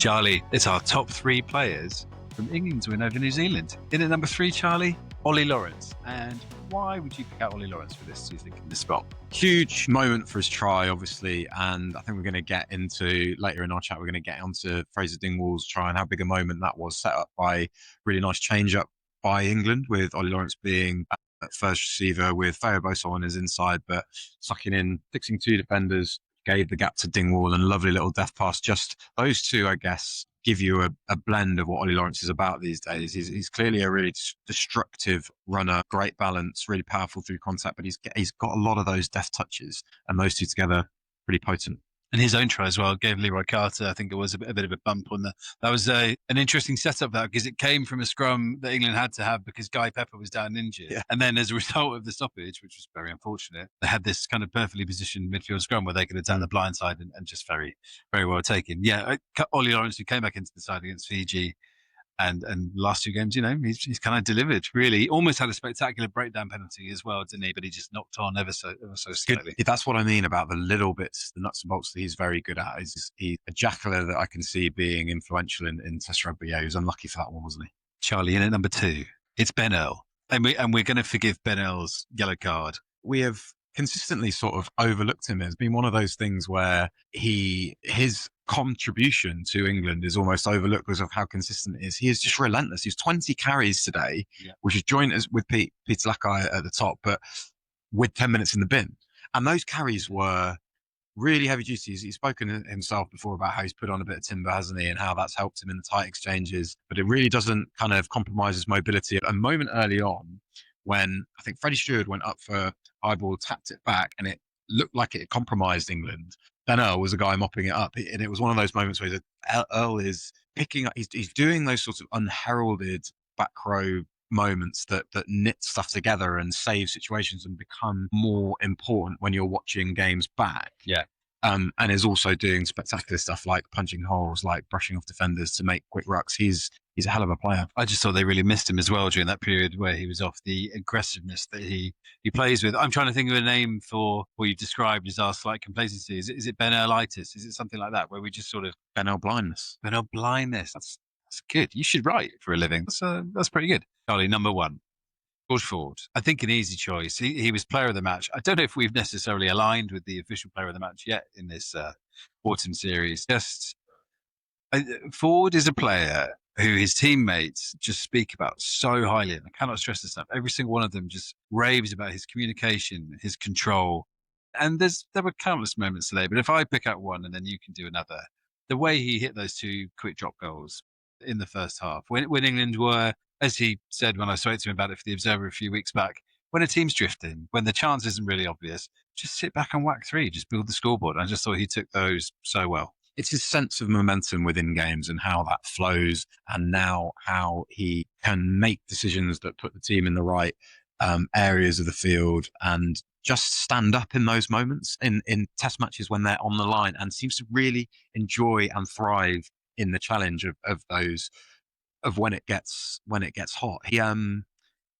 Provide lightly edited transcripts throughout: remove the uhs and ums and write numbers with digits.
Charlie, it's our top 3 players from England's win over New Zealand. In at number 3, Charlie, Ollie Lawrence. And why would you pick out Ollie Lawrence for this, do you think, in this spot? Huge moment for his try, obviously, and I think we're going to get into, later in our chat, we're going to get onto Fraser Dingwall's try and how big a moment that was, set up by really nice change-up by England, with Ollie Lawrence being at first receiver with Feo Boso on his inside, but sucking in, fixing 2 defenders, gave the gap to Dingwall, and a lovely little death pass. Just those 2, I guess, give you a blend of what Ollie Lawrence is about these days. He's clearly a really destructive runner, great balance, really powerful through contact, but he's got a lot of those deft touches, and those 2 together, pretty potent. And his own try as well gave Leroy Carter, I think it was a bit of a bump on that. That was an interesting setup, that, because it came from a scrum that England had to have because Guy Pepper was down injured. Yeah. And then as a result of the stoppage, which was very unfortunate, they had this kind of perfectly positioned midfield scrum where they could have done the blind side and just very, very well taken. Yeah, Ollie Lawrence, who came back into the side against Fiji, and last 2 games, he's kind of delivered, really. He almost had a spectacular breakdown penalty as well, didn't he? But he just knocked on ever so slightly. That's what I mean about the little bits, the nuts and bolts that he's very good at. He's a jackler that I can see being influential in Test rugby. Yeah, he was unlucky for that one, wasn't he? Charlie, in at number 2, it's Ben Earl. And we're going to forgive Ben Earl's yellow card. We have consistently sort of overlooked him. It's been one of those things where his contribution to England is almost overlooked because of how consistent it is. He is just relentless. He's 20 carries today, which is joint as with Peter Lakai at the top, but with 10 minutes in the bin. And those carries were really heavy duty. He's spoken himself before about how he's put on a bit of timber, hasn't he, and how that's helped him in the tight exchanges. But it really doesn't kind of compromise his mobility. A moment early on when I think Freddie Stewart went up for high ball, tapped it back, and it looked like it compromised England. Ben Earl was the guy mopping it up. And it was one of those moments where Earl is picking up, he's doing those sorts of unheralded back row moments that knit stuff together and save situations and become more important when you're watching games back. Yeah. And is also doing spectacular stuff like punching holes, like brushing off defenders to make quick rucks. He's a hell of a player. I just thought they really missed him as well during that period where he was off, the aggressiveness that he plays with. I'm trying to think of a name for what you described as our slight complacency. Is it Ben Earlitis? Is it something like that, where we just sort of... Ben Earl blindness. Ben Earl blindness. That's good. You should write for a living. That's pretty good. Charlie, number 1. George Ford. I think an easy choice. He was player of the match. I don't know if we've necessarily aligned with the official player of the match yet in this autumn series. Ford is a player who his teammates just speak about so highly, and I cannot stress this enough. Every single one of them just raves about his communication, his control. And there were countless moments today, but if I pick out one and then you can do another, the way he hit those 2 quick drop goals in the first half, when England were, as he said when I spoke to him about it for the Observer a few weeks back, when a team's drifting, when the chance isn't really obvious, just sit back and whack 3, just build the scoreboard. I just thought he took those so well. It's his sense of momentum within games and how that flows, and now how he can make decisions that put the team in the right areas of the field and just stand up in those moments in test matches when they're on the line, and seems to really enjoy and thrive in the challenge of those, of when it gets hot. He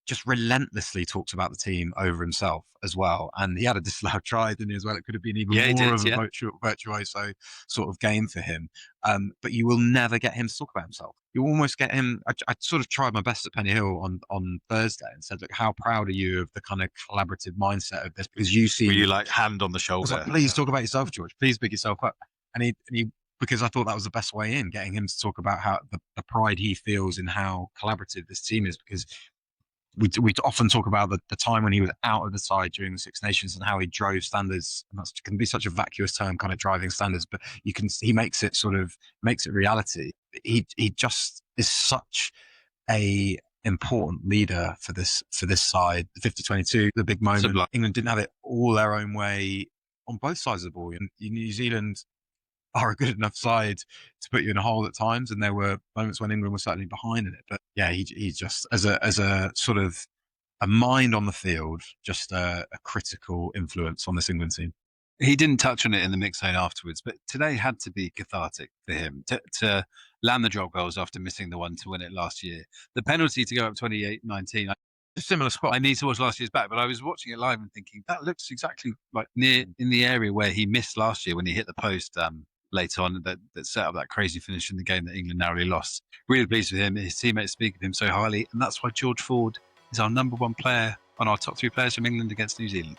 just relentlessly talks about the team over himself as well. And he had a disallowed try, didn't he, as well? It could have been even more of a virtuoso sort of game for him. But you will never get him to talk about himself. You almost get him... I sort of tried my best at Penny Hill on Thursday and said, look, how proud are you of the kind of collaborative mindset of this? Because you see... Were you like hand on the shoulder? Like, please talk about yourself, George. Please pick yourself up. And he because I thought that was the best way in, getting him to talk about how the pride he feels in how collaborative this team is, because we often talk about the time when he was out of the side during the Six Nations and how he drove standards, and that can be such a vacuous term, kind of driving standards, but he makes it reality. He just is such a important leader for this side. The 50-22, the big moment. England didn't have it all their own way on both sides of the ball. And New Zealand are a good enough side to put you in a hole at times, and there were moments when England was certainly behind in it. But yeah, he just, as a sort of a mind on the field, just a critical influence on this England team. He didn't touch on it in the mix zone afterwards, but today had to be cathartic for him to land the drop goals after missing the one to win it last year. The penalty to go up 28-19. A similar spot. I need to watch last year's back, but I was watching it live and thinking that looks exactly like near in the area where he missed last year when he hit the post late on that set up that crazy finish in the game that England narrowly lost. Really pleased with him. His teammates speak of him so highly, and that's why George Ford is our number one player on our top 3 players from England against New Zealand.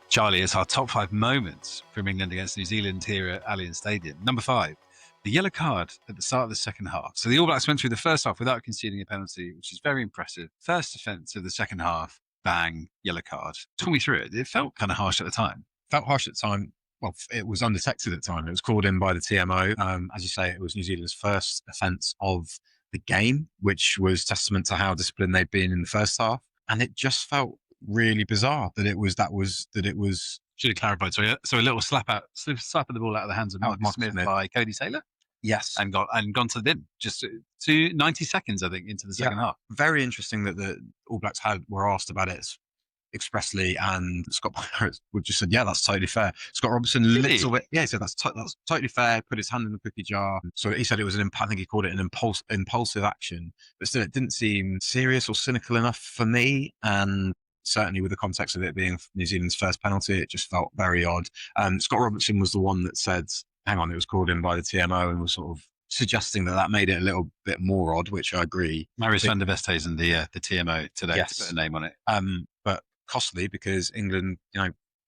Charlie, it's our top 5 moments from England against New Zealand here at Allianz Stadium. Number 5, the yellow card at the start of the second half. So the All Blacks went through the first half without conceding a penalty, which is very impressive. First offence of the second half, bang, yellow card. Talk me through it. It felt kind of harsh at the time. Felt harsh at the time. Well, it was undetected at the time. It was called in by the TMO. As you say, it was New Zealand's first offence of the game, which was testament to how disciplined they'd been in the first half. And it just felt really bizarre that it was. Should have clarified. So a little slap of the ball out of the hands of Mark Smith by Cody Taylor. Yes, and gone to the bin just to 90 seconds, I think, into the second half. Very interesting that the All Blacks were asked about it expressly, and Scott Barrett would just said, "Yeah, that's totally fair." Scott Robertson, he said that's totally fair. Put his hand in the cookie jar. So he said it was I think he called it an impulsive action, but still, it didn't seem serious or cynical enough for me. And certainly with the context of it being New Zealand's first penalty, it just felt very odd. Scott Robertson was the one that said, hang on, it was called in by the TMO, and was sort of suggesting that made it a little bit more odd, which I agree. Marius van der Westhuizen, the TMO today, to put a name on it. But costly because England,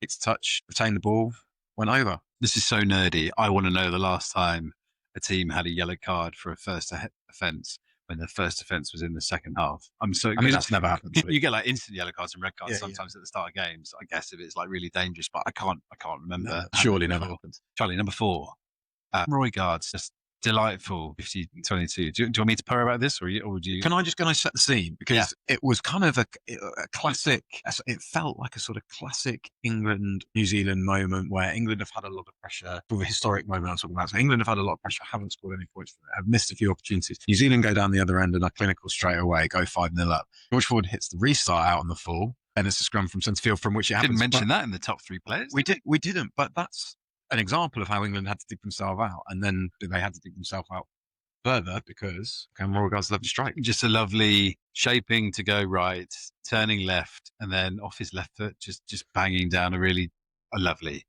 it's touch, retained the ball, went over. This is so nerdy. I want to know the last time a team had a yellow card for a first offence when the first offence was in the second half. That's never happened. You get like instant yellow cards and red cards sometimes at the start of games. I guess if it's like really dangerous, but I can't remember. No, surely never happened. Charlie, number 4, Roy Guard's just delightful 50-22. Do you want me to purr about this, or would you? Can I set the scene, because it was kind of a classic. It felt like a sort of classic England New Zealand moment where England have had a lot of pressure. For the historic moment I'm talking about, so England have had a lot of pressure, haven't scored any points from it, have missed a few opportunities. New Zealand go down the other end and are clinical straight away, go 5-0 up. George Ford hits the restart out on the full, and it's a scrum from centre field from which it happens. Didn't mention that in the top 3 players. We didn't, but that's an example of how England had to dig themselves out, and then they had to dig themselves out further because Roy Guard's lovely strike. Just a lovely shaping to go right, turning left, and then off his left foot, just banging down a lovely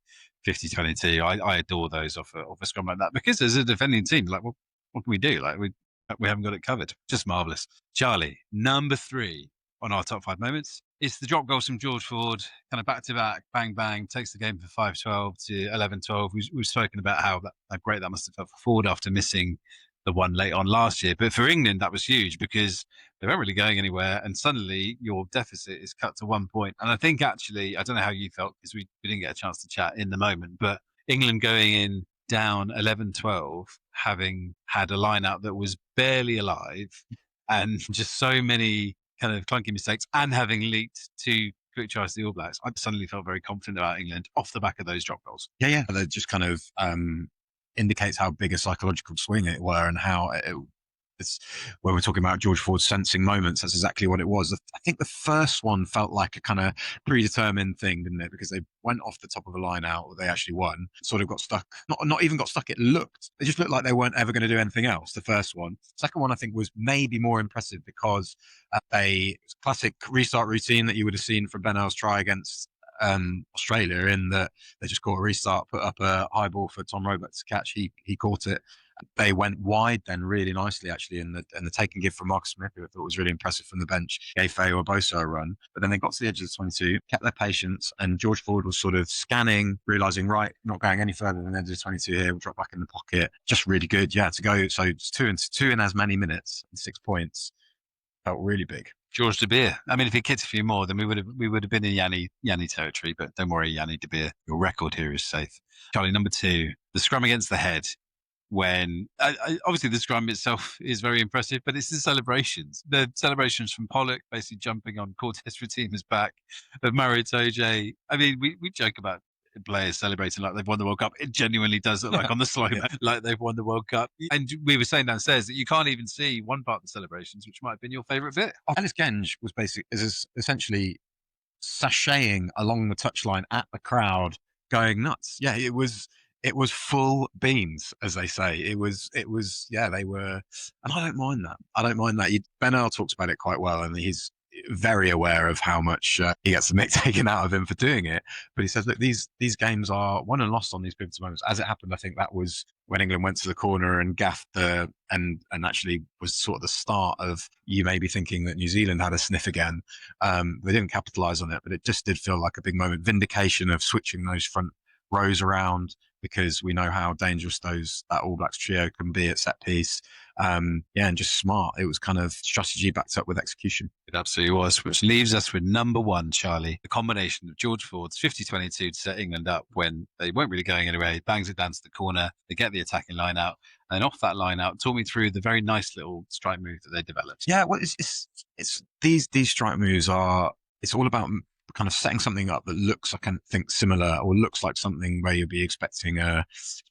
50-22. I adore those off a scrum like that, because as a defending team, like, what can we do? Like, we haven't got it covered. Just marvellous. Charlie, number 3 on our top 5 moments. It's the drop goals from George Ford, kind of back-to-back, bang, bang, takes the game from 5-12 to 11-12. We've spoken about how great that must have felt for Ford after missing the one late on last year. But for England, that was huge because they weren't really going anywhere, and suddenly your deficit is cut to 1 point. And I think, actually, I don't know how you felt, because we didn't get a chance to chat in the moment, but England going in down 11-12, having had a line-out that was barely alive, and just so many kind of clunky mistakes, and having leaked 2 quick tries to the All Blacks, I suddenly felt very confident about England off the back of those drop goals. Yeah. That just kind of indicates how big a psychological swing it were, and how it's when we're talking about George Ford sensing moments, that's exactly what it was. I think the first one felt like a kind of predetermined thing, didn't it? Because they went off the top of a line out, they actually won, sort of got stuck, not even got stuck, it just looked like they weren't ever going to do anything else, the first one. Second one, I think, was maybe more impressive because a classic restart routine that you would have seen from Ben Earl's try against Australia, in that they just caught a restart, put up a high ball for Tom Roberts to catch. He caught it. They went wide then really nicely, actually, and the take and give from Marcus Smith, who I thought was really impressive from the bench, gave Feo Bosa a run. But then they got to the edge of the 22, kept their patience, and George Ford was sort of scanning, realising, right, not going any further than the edge of the 22 here, we'll drop back in the pocket. Just really good, to go. So it's two in as many minutes, 6 points. Felt really big. George De Beer. I mean, if he kicked a few more, then we would have been in Yanni territory. But don't worry, Yanni De Beer, your record here is safe. Charlie, number 2, the scrum against the head. When obviously the scrum itself is very impressive, but it's the celebrations from Pollock basically jumping on Cortez Retima's back, of Mario Itoje. I mean, we joke about players celebrating like they've won the World Cup. It genuinely does look like on the slow like they've won the World Cup. And we were saying downstairs that you can't even see one part of the celebrations, which might have been your favourite bit. Ellis Genge was essentially sashaying along the touchline at the crowd, going nuts. Yeah, it was full beans, as they say. It was, they were, and I don't mind that. Ben Earl talks about it quite well, and very aware of how much he gets the mick taken out of him for doing it. But he says, look, these games are won and lost on these pivotal moments. As it happened, I think that was when England went to the corner and gaffed and actually was sort of the start of you maybe thinking that New Zealand had a sniff again. They didn't capitalise on it, but it just did feel like a big moment. Vindication of switching those front rows around, because we know how dangerous that All Blacks trio can be at set piece. And just smart. It was kind of strategy backed up with execution. It absolutely was, which leaves us with number one, Charlie. The combination of George Ford's 50-22 to set England up when they weren't really going anywhere. He bangs it down to the corner. They get the attacking line out. And off that line out, talk me through the very nice little strike move that they developed. Yeah, well, it's these strike moves it's all about kind of setting something up that looks, I can think, similar, or looks like something where you'll be expecting a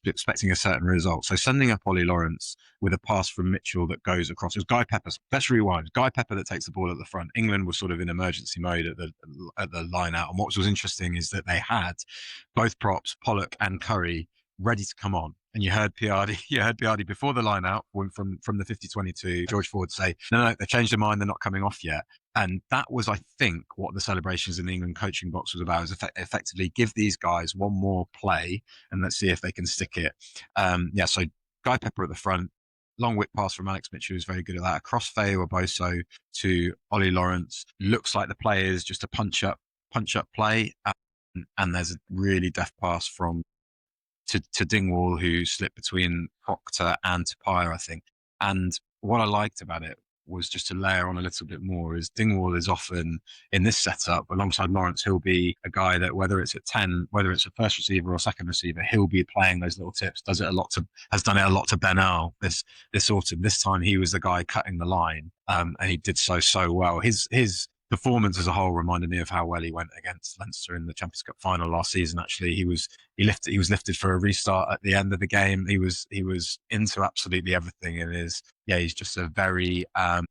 certain result. So sending up Ollie Lawrence with a pass from Mitchell that goes across. It was Guy Pepper. Let's rewind. Guy Pepper that takes the ball at the front. England was sort of in emergency mode at the line out. And what was interesting is that they had both props, Pollock and Curry, ready to come on. And you heard Piardi before the line out from the 50-22, George Ford say, no, they changed their mind, they're not coming off yet. And that was, I think, what the celebrations in the England coaching box was about, is effectively give these guys one more play and let's see if they can stick it. So Guy Pepper at the front, long whip pass from Alex Mitchell, who's very good at that. A crossfade or Boso to Ollie Lawrence. Looks like the play is just a punch up play. And there's a really deft pass to Dingwall, who slipped between Proctor and Tapia, I think. And what I liked about it was, just to layer on a little bit more, is Dingwall is often in this setup alongside Lawrence. He'll be a guy that, whether it's at 10, whether it's a first receiver or second receiver, he'll be playing those little tips. Has done it a lot to Ben Earl this autumn. This time he was the guy cutting the line, and he did so well. His performance as a whole reminded me of how well he went against Leinster in the Champions Cup final last season. Actually, he was lifted for a restart at the end of the game. He was into absolutely everything, and he's just a very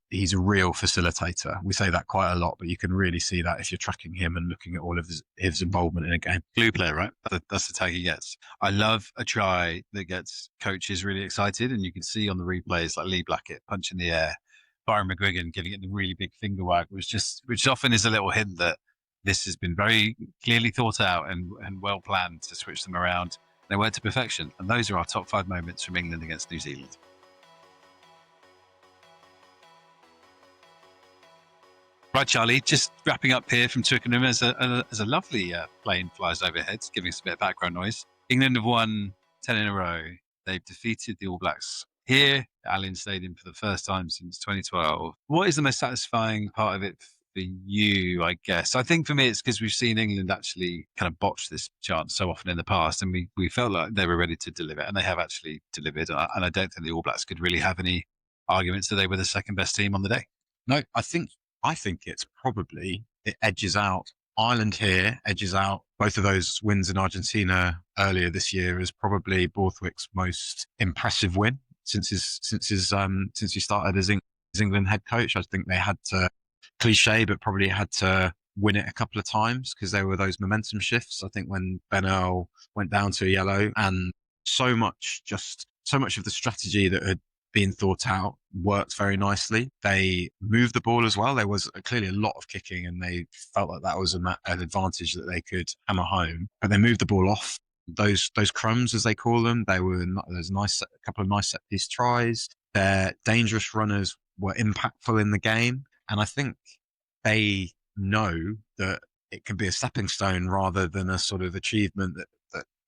he's a real facilitator. We say that quite a lot, but you can really see that if you're tracking him and looking at all of his involvement in a game. Glue player, right? That's the tag he gets. I love a try that gets coaches really excited, and you can see on the replays like Lee Blackett punch in the air, Byron McGuigan giving it the really big finger wag, which often is a little hint that this has been very clearly thought out and well planned to switch them around. They went to perfection, and those are our top 5 moments from England against New Zealand. Right, Charlie, just wrapping up here from Twickenham as a lovely plane flies overhead, giving us a bit of background noise. England have won 10 in a row. They've defeated the All Blacks here at Allianz Stadium for the first time since 2012. What is the most satisfying part of it for you, I guess? I think for me, it's because we've seen England actually kind of botch this chance so often in the past, and we felt like they were ready to deliver, and they have actually delivered. And I don't think the All Blacks could really have any arguments that they were the second best team on the day. No, I think it's probably, it edges out Ireland here, edges out both of those wins in Argentina earlier this year as probably Borthwick's most impressive win since he started as England head coach. I think they had to, cliche, but probably had to win it a couple of times because there were those momentum shifts. I think when Ben Earl went down to a yellow, and so much of the strategy that had been thought out worked very nicely. They moved the ball as well. There was clearly a lot of kicking, and they felt like that was an advantage that they could hammer home. But they moved the ball off those crumbs, as they call them. There's a couple of nice set piece tries. Their dangerous runners were impactful in the game, and I think they know that it can be a stepping stone rather than a sort of achievement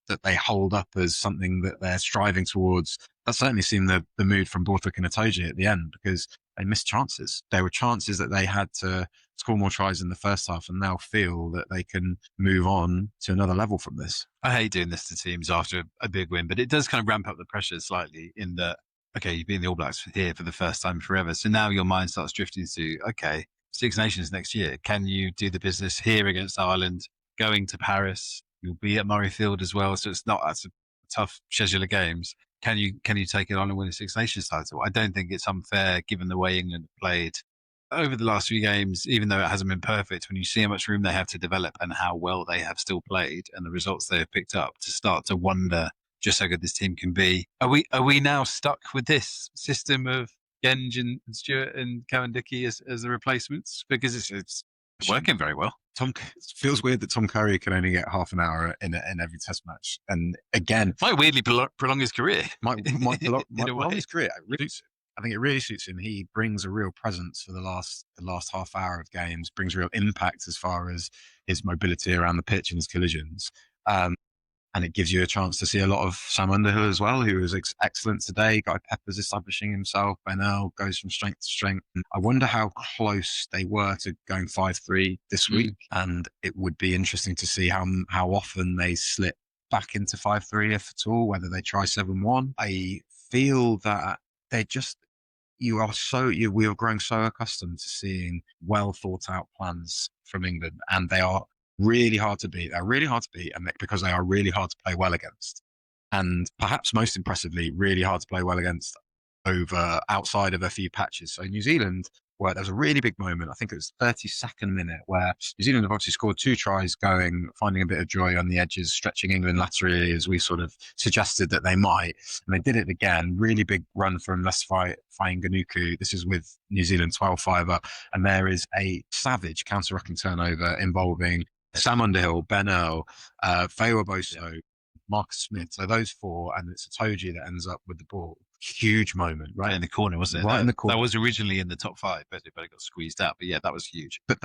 that they hold up as something that they're striving towards. That certainly seemed the mood from Borthwick and Itoje at the end, because they missed chances. There were chances that they had to score more tries in the first half, and now feel that they can move on to another level from this. I hate doing this to teams after a big win, but it does kind of ramp up the pressure slightly in that, okay, you've been the All Blacks here for the first time forever. So now your mind starts drifting to, okay, Six Nations next year. Can you do the business here against Ireland, going to Paris? You'll be at Murrayfield as well. So that's a tough schedule of games. Can you take it on and win a Six Nations title? I don't think it's unfair given the way England played over the last few games, even though it hasn't been perfect, when you see how much room they have to develop and how well they have still played and the results they have picked up, to start to wonder just how good this team can be. Are we now stuck with this system of Genge and Stewart and Cowan Dickey as the replacements, because it's working very well. It feels weird that Tom Curry can only get half an hour in every Test match, and again, might weirdly prolong his career. Might prolong his career. I think it really suits him. He brings a real presence for the last half hour of games. Brings real impact as far as his mobility around the pitch and his collisions. And it gives you a chance to see a lot of Sam Underhill as well, who was excellent today. Guy Pepper's establishing himself. Benel goes from strength to strength. I wonder how close they were to going 5-3 this week. And it would be interesting to see how often they slip back into 5-3, if at all, whether they try 7-1. I feel that we are growing so accustomed to seeing well thought out plans from England, and they are really hard to beat. They're really hard to beat, and because they are really hard to play well against. And perhaps most impressively, really hard to play well against outside of a few patches. So New Zealand, where there was a really big moment, I think it was 32nd minute, where New Zealand have obviously scored 2 tries finding a bit of joy on the edges, stretching England laterally as we sort of suggested that they might. And they did it again. Really big run from Leicester Ganuku. This is with New Zealand 12-5 up. And there is a savage counter-rucking turnover involving Sam Underhill, Benel, Feo Boso, Marcus Smith. So those 4, and it's Itoje that ends up with the ball. Huge moment. Right in the corner, wasn't it? Right in the corner. That was originally in the top 5, but it got squeezed out. But yeah, that was huge. But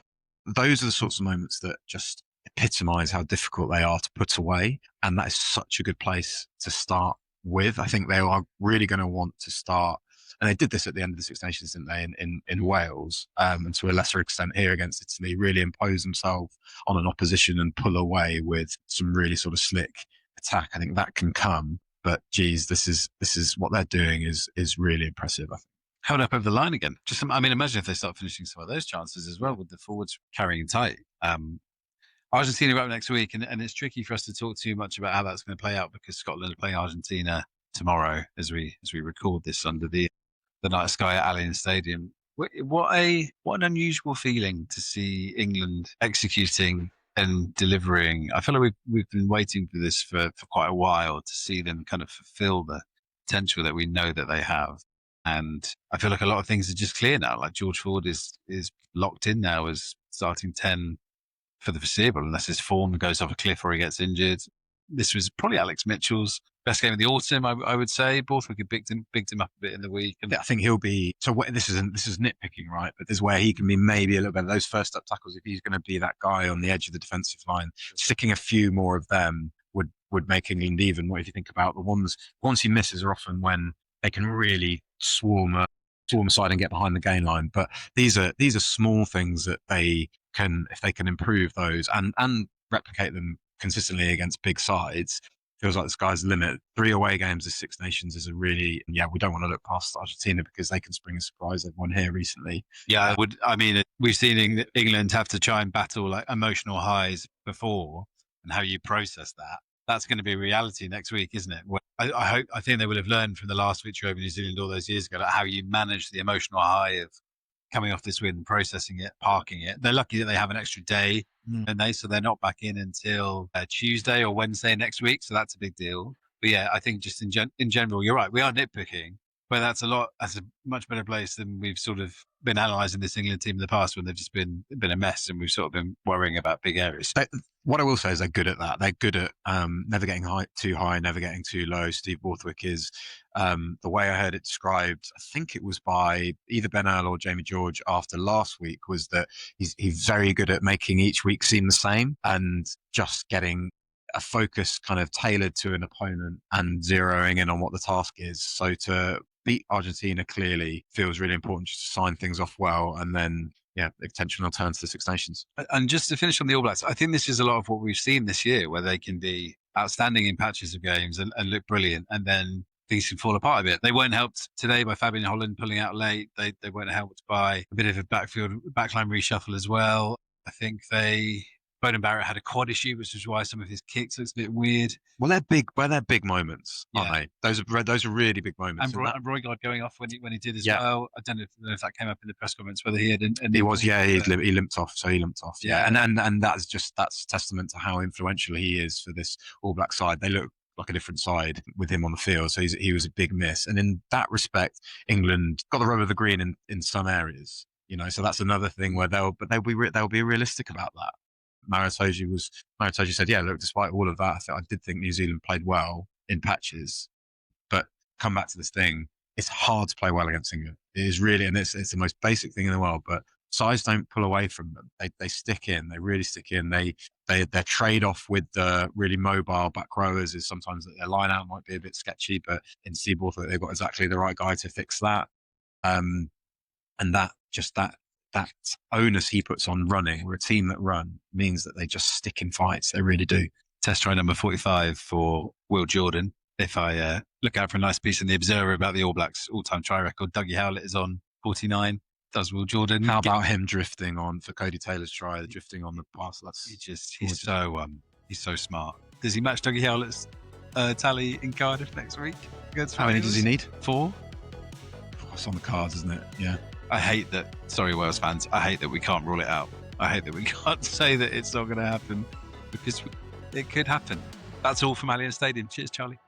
those are the sorts of moments that just epitomise how difficult they are to put away. And that is such a good place to start with. I think they are really going to want to start. And they did this at the end of the Six Nations, didn't they, in Wales, and to a lesser extent here against Italy, really impose themselves on an opposition and pull away with some really sort of slick attack. I think that can come, but geez, this is what they're doing is really impressive, I think. Held up over the line again. Imagine if they start finishing some of those chances as well, with the forwards carrying tight. Argentina are up next week, and it's tricky for us to talk too much about how that's going to play out, because Scotland are playing Argentina tomorrow as we record this under the night sky at Allianz Stadium. What an unusual feeling to see England executing and delivering. I feel like we've been waiting for this for quite a while, to see them kind of fulfill the potential that we know that they have. And I feel like a lot of things are just clear now. Like George Ford is locked in now as starting 10 for the foreseeable, unless his form goes off a cliff or he gets injured. This was probably Alex Mitchell's best game of the autumn, I would say. Borthwick had bigged him up a bit in the week. And I think he'll be. So this is nitpicking, right? But this is where he can be maybe a little bit. Those first up tackles, if he's going to be that guy on the edge of the defensive line, sticking a few more of them would make England even. What if you think about the ones he misses are often when they can really swarm aside and get behind the gain line. But these are small things that they can, if they can improve those and replicate them consistently against big sides, feels like the sky's the limit. 3 away games as Six Nations is we don't want to look past Argentina, because they can spring a surprise. Everyone here recently. Yeah, we've seen England have to try and battle like emotional highs before, and how you process that. That's going to be a reality next week, isn't it? I think they will have learned from the last victory over New Zealand all those years ago, like how you manage the emotional high of coming off this win, processing it, parking it. They're lucky that they have an extra day, and so they're not back in until Tuesday or Wednesday next week. So that's a big deal. But yeah, I think just in general, you're right. We are nitpicking, but that's a much better place than we've sort of been analysing this England team in the past, when they've just been a mess, and we've sort of been worrying about big areas. What I will say is they're good at that. They're good at never getting too high, never getting too low. Steve Borthwick is, the way I heard it described, I think it was by either Ben Earl or Jamie George after last week, was that he's very good at making each week seem the same, and just getting a focus kind of tailored to an opponent and zeroing in on what the task is. So to beat Argentina clearly feels really important, just to sign things off well, and then the potential return to the Six Nations. And just to finish on the All Blacks, I think this is a lot of what we've seen this year, where they can be outstanding in patches of games and look brilliant, and then things can fall apart a bit. They weren't helped today by Fabian Holland pulling out late. They weren't helped by a bit of a backline reshuffle as well. I think Bowden Barrett had a quad issue, which is why some of his kicks looks a bit weird. Well, they're big moments, aren't they? Those are really big moments. And Roygaard going off when he did as well. I don't know if that came up in the press comments, whether he had. He limped off. So he limped off. Yeah, and that's testament to how influential he is for this All Black side. They look like a different side with him on the field. So he was a big miss. And in that respect, England got the rub of the green in some areas, so that's another thing where they'll be realistic about that. Maritoji said, yeah, look, despite all of that, I did think New Zealand played well in patches, but come back to this thing, it's hard to play well against England. It is really, and it's the most basic thing in the world, but sides don't pull away from them. They stick in. They really stick in. Their trade-off with the really mobile back rowers is sometimes that their line-out might be a bit sketchy, but in Seaboard, they've got exactly the right guy to fix that. And that onus he puts on running, we're a team that run, means that they just stick in fights. They really do. Test try number 45 for Will Jordan. If I look out for a nice piece in the Observer about the All Blacks all-time try record, Dougie Howlett is on 49. Does Will Jordan? How about him drifting on for Cody Taylor's try, drifting on the pass? He's so smart. Does he match Dougie Howlett's tally in Cardiff next week? How many does he need? 4? It's on the cards, isn't it? Yeah. I hate that. Sorry, Wales fans. I hate that we can't rule it out. I hate that we can't say that it's not going to happen, because it could happen. That's all from Allianz Stadium. Cheers, Charlie.